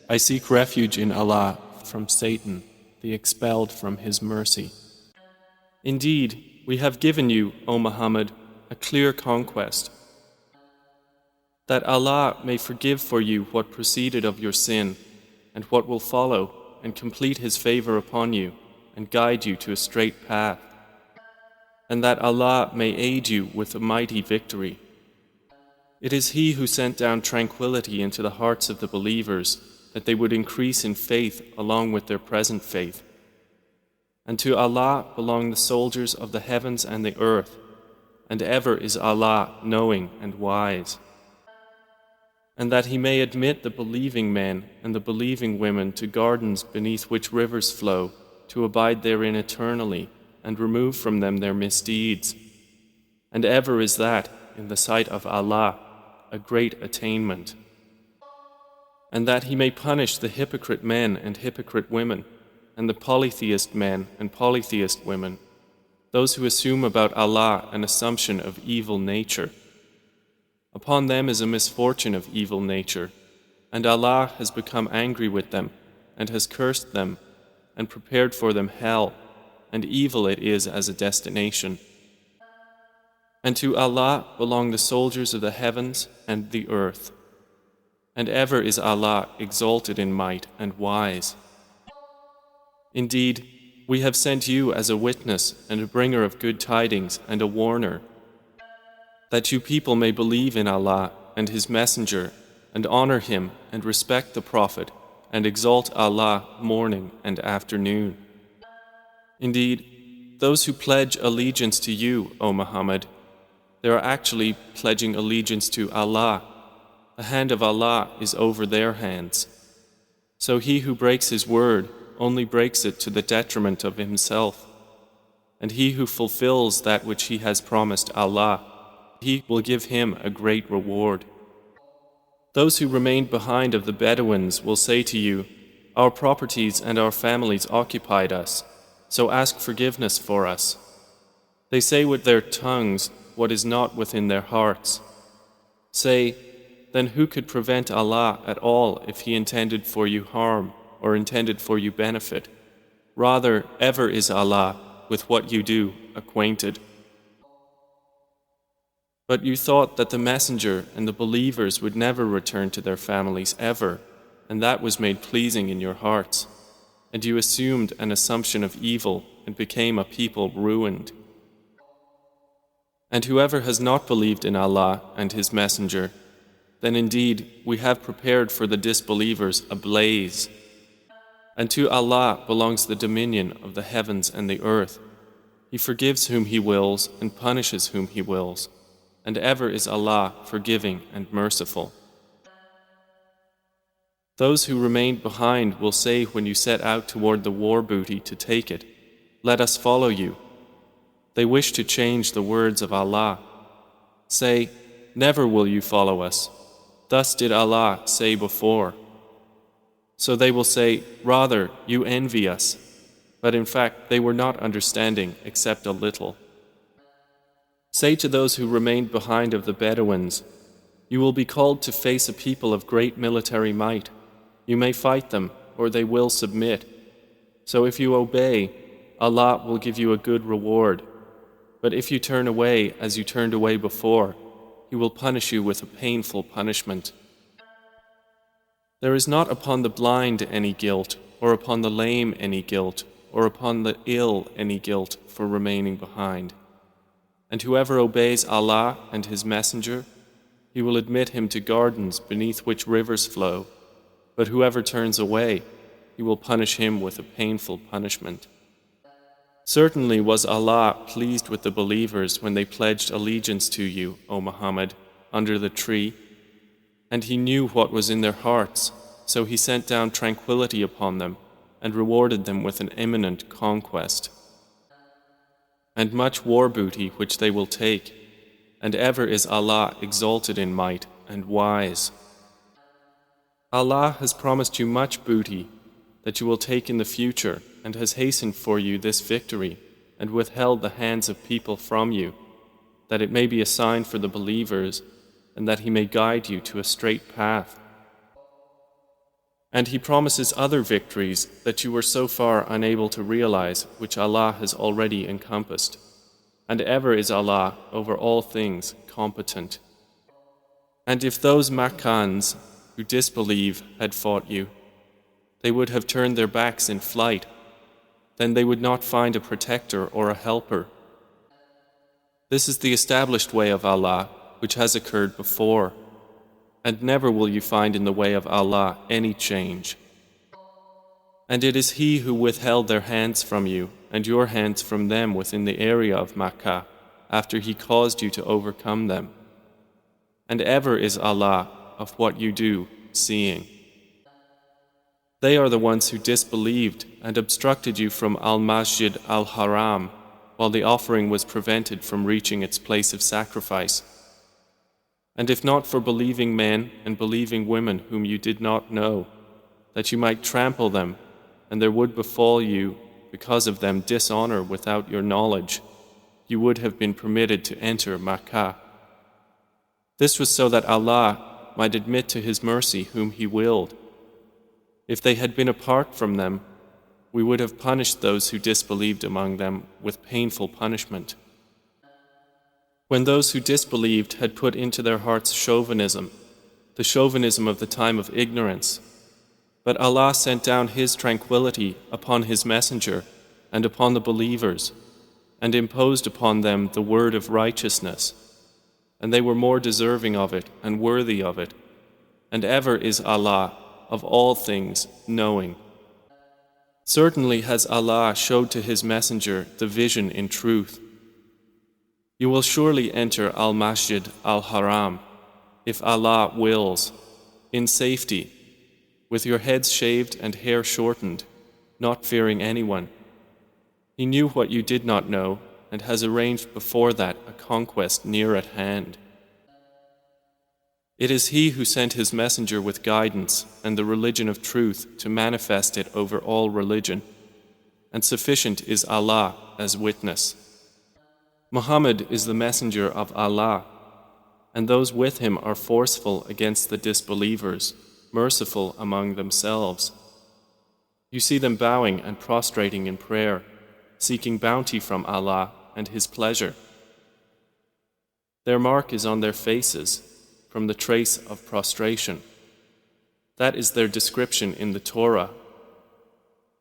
I seek refuge in Allah from Satan, the expelled from His mercy. Indeed, we have given you, O Muhammad, a clear conquest, that Allah may forgive for you what preceded of your sin and what will follow, and complete His favor upon you and guide you to a straight path, and that Allah may aid you with a mighty victory. It is He who sent down tranquility into the hearts of the believers, that they would increase in faith along with their present faith. And to Allah belong the soldiers of the heavens and the earth, and ever is Allah knowing and wise. And that He may admit the believing men and the believing women to gardens beneath which rivers flow, to abide therein eternally, and remove from them their misdeeds. And ever is that, in the sight of Allah, a great attainment. And that He may punish the hypocrite men and hypocrite women, and the polytheist men and polytheist women, those who assume about Allah an assumption of evil nature. Upon them is a misfortune of evil nature, and Allah has become angry with them, and has cursed them, and prepared for them hell, and evil it is as a destination. And to Allah belong the soldiers of the heavens and the earth, and ever is Allah exalted in might and wise. Indeed, we have sent you as a witness and a bringer of good tidings and a warner, that you people may believe in Allah and His Messenger, and honor Him and respect the Prophet, and exalt Allah morning and afternoon. Indeed, those who pledge allegiance to you, O Muhammad, they are actually pledging allegiance to Allah. The hand of Allah is over their hands. So he who breaks his word only breaks it to the detriment of himself. And he who fulfills that which he has promised Allah, He will give him a great reward. Those who remained behind of the Bedouins will say to you, our properties and our families occupied us, so ask forgiveness for us. They say with their tongues what is not within their hearts. Say, then who could prevent Allah at all if He intended for you harm or intended for you benefit? Rather, ever is Allah with what you do acquainted. But you thought that the Messenger and the believers would never return to their families ever, and that was made pleasing in your hearts. And you assumed an assumption of evil and became a people ruined. And whoever has not believed in Allah and His Messenger, then indeed we have prepared for the disbelievers a blaze. And to Allah belongs the dominion of the heavens and the earth. He forgives whom He wills and punishes whom He wills. And ever is Allah forgiving and merciful. Those who remained behind will say when you set out toward the war booty to take it, let us follow you. They wish to change the words of Allah. Say, never will you follow us. Thus did Allah say before. So they will say, rather, you envy us. But in fact, they were not understanding except a little. Say to those who remained behind of the Bedouins, you will be called to face a people of great military might. You may fight them, or they will submit. So if you obey, Allah will give you a good reward. But if you turn away as you turned away before, He will punish you with a painful punishment. There is not upon the blind any guilt, or upon the lame any guilt, or upon the ill any guilt for remaining behind. And whoever obeys Allah and His Messenger, He will admit him to gardens beneath which rivers flow. But whoever turns away, He will punish him with a painful punishment. Certainly was Allah pleased with the believers when they pledged allegiance to you, O Muhammad, under the tree, and He knew what was in their hearts, so He sent down tranquility upon them and rewarded them with an imminent conquest. And much war booty which they will take, and ever is Allah exalted in might and wise. Allah has promised you much booty that you will take in the future, and has hastened for you this victory, and withheld the hands of people from you, that it may be a sign for the believers, and that He may guide you to a straight path. And He promises other victories that you were so far unable to realize, which Allah has already encompassed. And ever is Allah over all things competent. And if those Makkans who disbelieve had fought you, they would have turned their backs in flight. Then they would not find a protector or a helper. This is the established way of Allah, which has occurred before, and never will you find in the way of Allah any change. And it is He who withheld their hands from you and your hands from them within the area of Makkah, after He caused you to overcome them. And ever is Allah of what you do seeing. They are the ones who disbelieved and obstructed you from Al-Masjid Al-Haram, while the offering was prevented from reaching its place of sacrifice. And if not for believing men and believing women whom you did not know, that you might trample them, and there would befall you because of them dishonor without your knowledge, you would have been permitted to enter Makkah. This was so that Allah might admit to His mercy whom He willed. If they had been apart from them, we would have punished those who disbelieved among them with painful punishment. When those who disbelieved had put into their hearts chauvinism, the chauvinism of the time of ignorance, but Allah sent down His tranquility upon His messenger and upon the believers, and imposed upon them the word of righteousness, and they were more deserving of it and worthy of it, and ever is Allah of all things knowing. Certainly has Allah showed to His messenger the vision in truth. You will surely enter Al-Masjid Al-Haram, if Allah wills, in safety, with your heads shaved and hair shortened, not fearing anyone. He knew what you did not know, and has arranged before that a conquest near at hand. It is He who sent His messenger with guidance and the religion of truth to manifest it over all religion, and sufficient is Allah as witness. Muhammad is the messenger of Allah, and those with him are forceful against the disbelievers, merciful among themselves. You see them bowing and prostrating in prayer, seeking bounty from Allah and His pleasure. Their mark is on their faces, from the trace of prostration. That is their description in the Torah.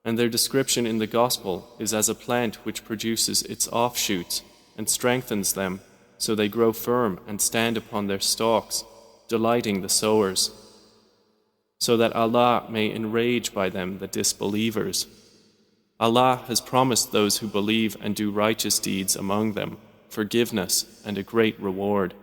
And their description in the Gospel is as a plant which produces its offshoots and strengthens them, so they grow firm and stand upon their stalks, delighting the sowers, so that Allah may enrage by them the disbelievers. Allah has promised those who believe and do righteous deeds among them forgiveness and a great reward.